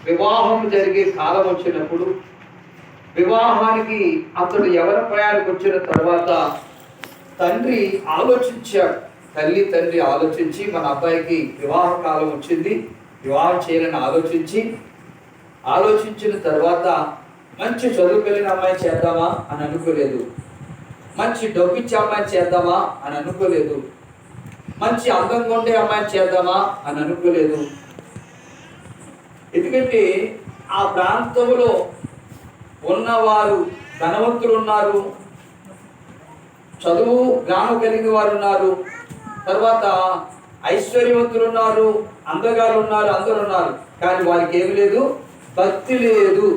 వివాహం జరిగే కాలం వచ్చినప్పుడు వివాహానికి అతడు ఎవరి ప్రయాణకు వచ్చిన తర్వాత తండ్రి ఆలోచించాడు. తండ్రి ఆలోచించి మన అబ్బాయికి వివాహ కాలం వచ్చింది, వివాహం చేయాలని ఆలోచించిన తర్వాత మంచి చదువు కలిగిన అమ్మాయి చేద్దామా అని అనుకోలేదు, మంచి డబ్బిచ్చే అమ్మాయి చేద్దామా అని అనుకోలేదు, మంచి అందంగా ఉండే అమ్మాయి చేద్దామా అని అనుకోలేదు. ఎందుకంటే ఆ ప్రాంతంలో ఉన్నవారు ధనవంతులు ఉన్నారు, చదువు జ్ఞానం కలిగిన వారు ఉన్నారు, తర్వాత ఐశ్వర్యవంతులు ఉన్నారు, అందగారు ఉన్నారు, అందరూ ఉన్నారు. కానీ వారికి ఏమి లేదు, భక్తి లేదు.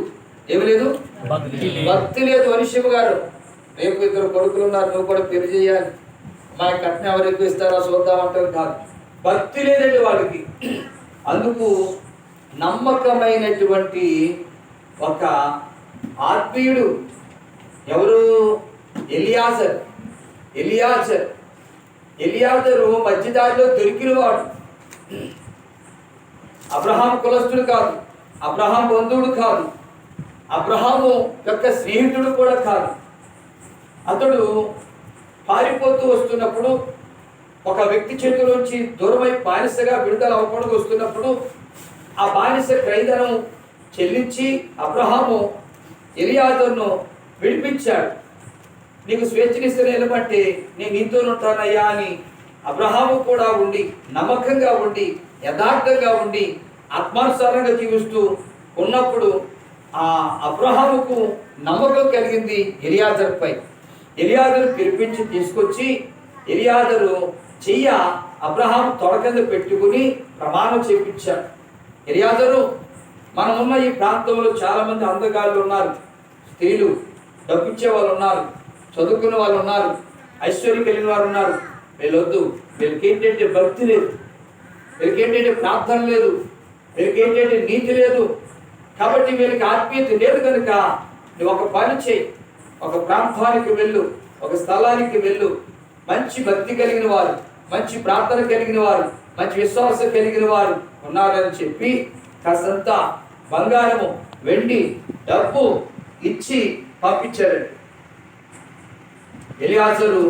ఏమి లేదు, భక్తి లేదు. మనిషి గారు రేపు ఇద్దరు కొడుకులు ఉన్నారు, నువ్వు కూడా పెళ్లి చేయాలి, మా కట్నం ఎవరు ఎక్కువ ఇస్తారో చూద్దామంటారు కాదు, భక్తి లేదండి వాళ్ళకి. అందుకు నమ్మకమైనటువంటి ఒక ఆత్మీయుడు ఎవరు, ఎలియాజరు మధ్యదారిలో దొరికినవాడు. అబ్రహాం కులస్తుడు కాదు, అబ్రహాం బంధువుడు కాదు, అబ్రహాము యొక్క స్నేహితుడు కూడా కాదు. అతడు పారిపోతూ వస్తున్నప్పుడు ఒక వ్యక్తి చేతిలోంచి దూరమై బానిసగా విడుదల అవ్వకుండా వస్తున్నప్పుడు ఆ బానిస క్రైదనం చెల్లించి అబ్రహాము ఎలియాజరును విడిపించాడు. నీకు స్వేచ్ఛనిస్తే నిలబట్టి నేను నీతో ఉంటానయ్యా అని అబ్రహాము కూడా ఉండి, నమ్మకంగా ఉండి, యథార్థంగా ఉండి, ఆత్మానుసారంగా జీవిస్తూ ఉన్నప్పుడు ఆ అబ్రహాముకు నమ్మకం కలిగింది ఎలియాజరుపై. ఎలియాజరు పిలిపించి తీసుకొచ్చి ఎలియాజరు చెయ్య అబ్రహాము తొడ కింద పెట్టుకుని ప్రమాణం చేపించాడు. ఎలియాజరు, మనమున్న ఈ ప్రాంతంలో చాలా మంది అందగాళ్ళు ఉన్నారు, స్త్రీలు, డబ్బిచ్చే వాళ్ళు ఉన్నారు, చదువుకున్న వాళ్ళు ఉన్నారు, ఐశ్వర్యం కలిగిన వారు ఉన్నారు. వీళ్ళొద్దు, వీళ్ళకి ఏంటంటే భక్తి లేదు, వీళ్ళకి ఏంటంటే ప్రార్థన లేదు, వీళ్ళకి ఏంటంటే నీతి లేదు, కాబట్టి వీళ్ళకి ఆత్మీయత లేదు. కనుక నువ్వు ఒక పని చేయి, ఒక ప్రాంతానికి వెళ్ళు, ఒక స్థలానికి వెళ్ళు, మంచి భక్తి కలిగిన వారు, మంచి ప్రార్థన కలిగిన వారు, మంచి విశ్వాసం కలిగిన వారు ఉన్నారని చెప్పి కాస్తంత బంగారము, వెండి, డబ్బు ఇచ్చి పంపించారండి. ఎలియాజరు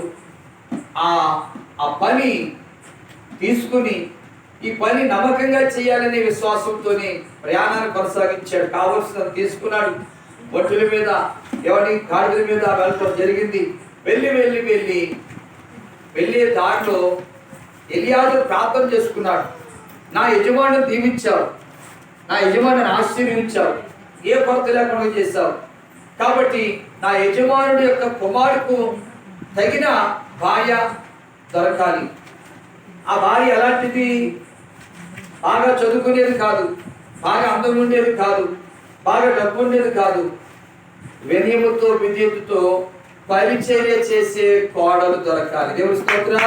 ఆ పని తీసుకుని ఈ పని నమ్మకంగా చేయాలనే విశ్వాసంతోనే ప్రయాణాన్ని కొనసాగించాడు. కావలసినది తీసుకున్నాడు, ఒడ్డుల మీద ఎవరి గాడిదల మీద వెళ్ళడం జరిగింది. వెళ్ళే దారిలో ఎలియాజరు ప్రార్థన చేసుకున్నాడు, నా యజమానుని దీవించావు, నా యజమానుని ఆశీర్వదించావు, ఏ కొరత లేకుండా చేశావు, కాబట్టి నా యజమానుడి యొక్క కుమారుకు తగిన భార్య దొరకాలి. ఆ భార్య ఎలాంటిది, బాగా చదువుకునేది కాదు, బాగా అందం ఉండేది కాదు, బాగా డబ్బు ఉండేది కాదు, వినయముతో విధేయతతో పరిచర్య చేసే కోడలు దొరకాలి. దేవుడి స్తోత్రం.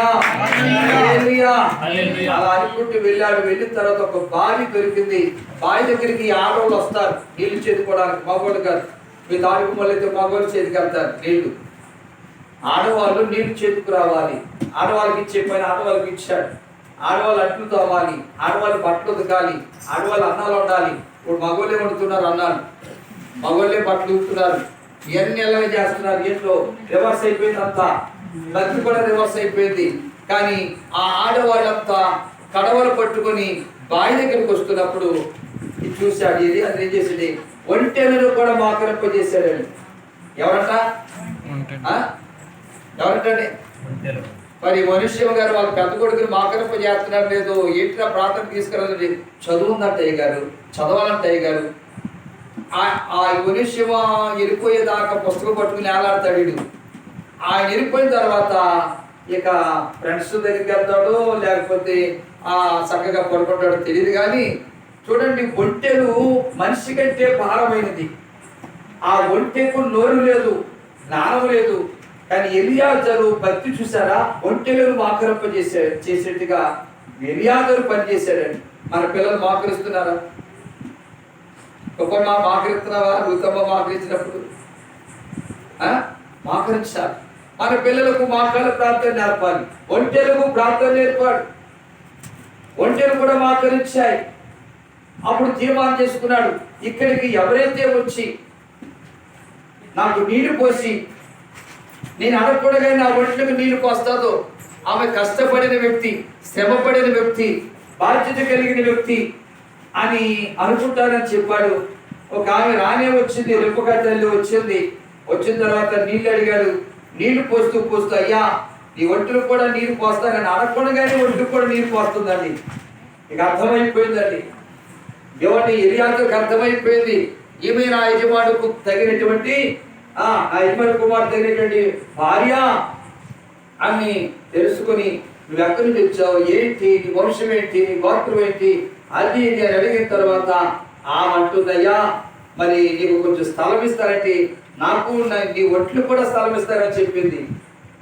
అలా అనుకుంటూ వెళ్ళాడు. వెళ్ళిన తర్వాత ఒక బావి దొరికింది. బావి దగ్గరికి ఆడవాళ్ళు వస్తారు నీళ్లు చేదుకోవడానికి, మగవాళ్ళు కాదు. మీ దానికి మొదలైతే మగవాళ్ళు చేతికి వెళ్తారు నీళ్లు. ఆడవాళ్ళు నీళ్లు చేతుకు రావాలి, ఆడవాళ్ళకి ఇచ్చే పని ఆడవాళ్ళకి ఇచ్చాడు. ఆడవాళ్ళు అట్లు తోవాలి, ఆడవాళ్ళు బట్టలు ఉతకాలి, ఆడవాళ్ళు అన్నాలు వండాలి. ఇప్పుడు మగవాళ్ళే వండుతున్నారు అన్నాలు, మగవాళ్ళే బట్టలు ఉతుకుతున్నారు, ఇవన్నీ ఎలాగే చేస్తున్నారు. ఏంటో రివర్స్ అయిపోయింది, అంతా భక్తి కూడా రివర్స్ అయిపోయింది. కానీ ఆ ఆడవాళ్ళంతా కడవలు పట్టుకొని బావి దగ్గరికి వస్తున్నప్పుడు ఇది చూశాడు. ఇది అది ఏం చేసాడు, ఒంటెలను కూడా మోకరింపజేశాడండి. ఎవరంటండి మరి మనుష్యం గారు వాళ్ళ పెద్ద కొడుకుని మోకరింప చేస్తున్నారు లేదు, ఏంటినా ప్రార్థన తీసుకురాలండి, చదువు ఉందంట అయ్యగారు, చదవాలంట అయ్యగారు. ఆ మనుష్యం వెళ్ళిపోయేదాకా పుస్తకం పట్టుకుని ఏలాడతాడు వీడు. ఆయన వెళ్ళిపోయిన తర్వాత ఇక ఫ్రెండ్స్ దగ్గరికి వెళ్తాడు, లేకపోతే చక్కగా పడుకుంటాడో తెలియదు. కానీ చూడండి, ఒంటెలు మనిషి కంటే భారమైనది. ఆ ఒంటెకు నోరు లేదు, జ్ఞానం లేదు. కానీ ఎలియాజరు భక్తి చూసారా, ఒంటెలను మోకరింప చేసేట్టుగా ఎలియాజరు పనిచేశాడండి. మన పిల్లలు మోకరిస్తున్నారా? గొప్ప మోకరిస్తున్నావా? ఋతమ్మ మోకరించినప్పుడు మోకరించాలి. మన పిల్లలకు మోకాళ్ళ ప్రార్థన నేర్పాలి, ఒంటెలకు ప్రార్థన నేర్పాడు. ఒంటెలు కూడా మోకరించాయి. అప్పుడు తీర్మానం చేసుకున్నాడు, ఇక్కడికి ఎవరైతే వచ్చి నాకు నీళ్లు పోసి నేను అడగకూడగా నా ఒంట్లకు నీళ్లు పోస్తాదో ఆమె కష్టపడిన వ్యక్తి, శ్రమపడిన వ్యక్తి, బాధ్యత కలిగిన వ్యక్తి అని అనుకుంటానని చెప్పాడు. ఒక ఆమె రానే వచ్చింది, రెప్పగా తల్లి వచ్చింది. వచ్చిన తర్వాత నీళ్ళు అడిగాడు. నీళ్లు పోస్తూ అయ్యా నీ ఒంట్లు కూడా నీరు పోస్తానని అడగకుండానే ఒంటికి కూడా నీరు పోస్తుందండి. ఇక అర్థమైపోయిందండి. ఎవరిని ఎలియాకి అర్థమైపోయింది, ఈమె నా యజమానుకు తగినటువంటి నా యజమాని కుమార్ తగినటువంటి భార్య అని తెలుసుకుని, నువ్వు ఎక్కడి నుంచి వచ్చావు, ఏంటి నీ వంశం ఏంటి, నీ గోత్రం ఏంటి, అది ఇది అని అడిగిన తర్వాత ఆమె అంటుందయ్యా మరి నీకు కొంచెం స్థలం ఇస్తారంటే నాకు నీ ఒట్లు కూడా స్థలం ఇస్తారని చెప్పింది.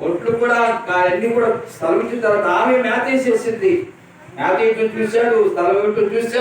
ఒట్లు కూడా అన్ని కూడా స్థలం ఇచ్చిన తర్వాత ఆమె మేత వేసేసింది. మేత ఏంటో చూశాడు, స్థలం ఏంటో చూశాడు.